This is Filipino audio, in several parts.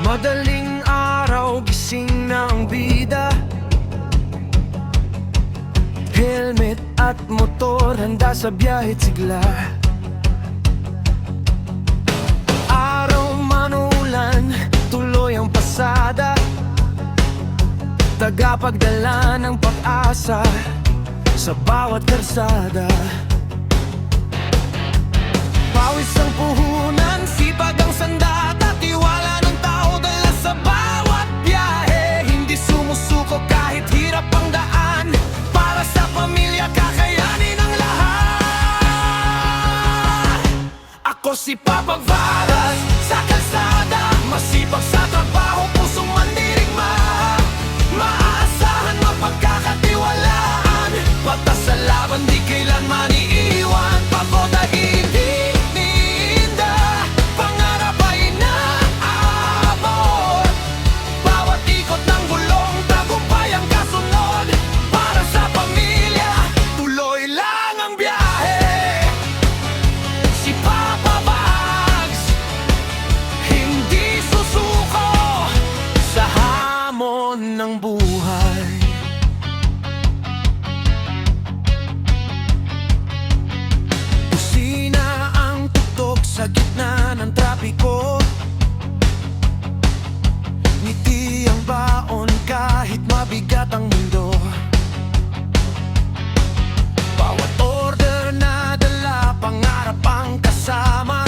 Madaling araw, gising na ang bida. Helmet at motor, handa sa biyahe't sigla. Araw man o ulan, tuloy ang pasada. Tagapagdala ng pag-asa sa bawat karsada. Pawis ang puhunan, sipag ang sandata, tiwala ng tao dala sa bawat biyahe. Hindi sumusuko kahit hirap ang daan, para sa pamilya kakayanin ang lahat. Ako si Papa Varas, sa kalsada, masipag sa trabaho, pusong mandirigma. Maaasahan, mapagkakatiwalaan, patas sa laban, di kailanman iiwan. Pagod ay hindi niinda, pangarap ay inaabot. Bawat ikot ng gulong, tagumpay ang kasunod. Para sa pamilya, tuloy lang ang biyahe. Si Papa Vags, hindi susuko sa hamon ng buhay. Busina ang tutok sa gitna ng trapiko. Ngiti ang baon kahit mabigat ang mundo. Bawat order na dala, pangarap ang kasama.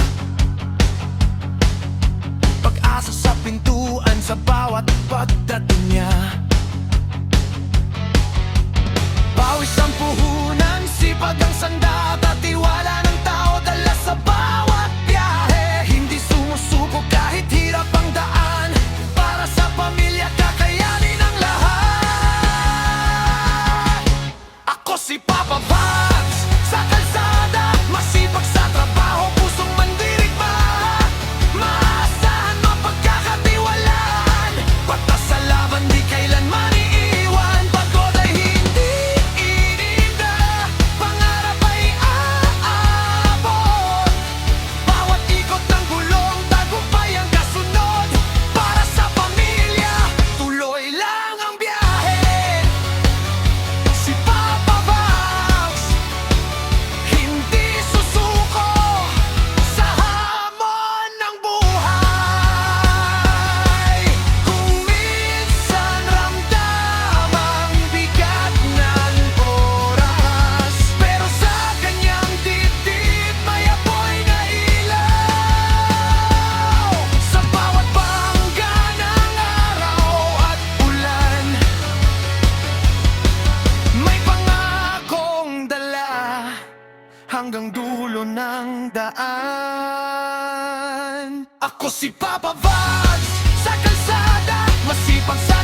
Pag-asa sa pintuan sa bawat pagdating niya. Pawis ang puhunan, sipag ang sandata, tiwala ng tao dala sa bawat biyahe. Hindi sumusuko kahit hirap ang daan, para sa pamilya kakayanin ang lahat. Ako si Papa Vags, sa kalsada, masipag sa trabaho, pusong mandirigma. Maasahan, mapagkakatiwalaan, patas sa laban, di kailanman iiwan. Pagod ay hindi ininda, pangarap ay aabot. Bawat ikot ng gulong, tagumpay ang kasunod. Para sa pamilya, tuloy lang ang biyahe. Si Papa Vags, hindi susuko sa hamon ng buhay. Kung minsan ramdam ang bigat ng oras, pero sa kanyang dibdib may apoy na ilaw. Sa bawat bangga ng araw at ulan, may pangakong dala hanggang dulo ng daan. Ako si Papa Vags, sa kalsada, masipag sa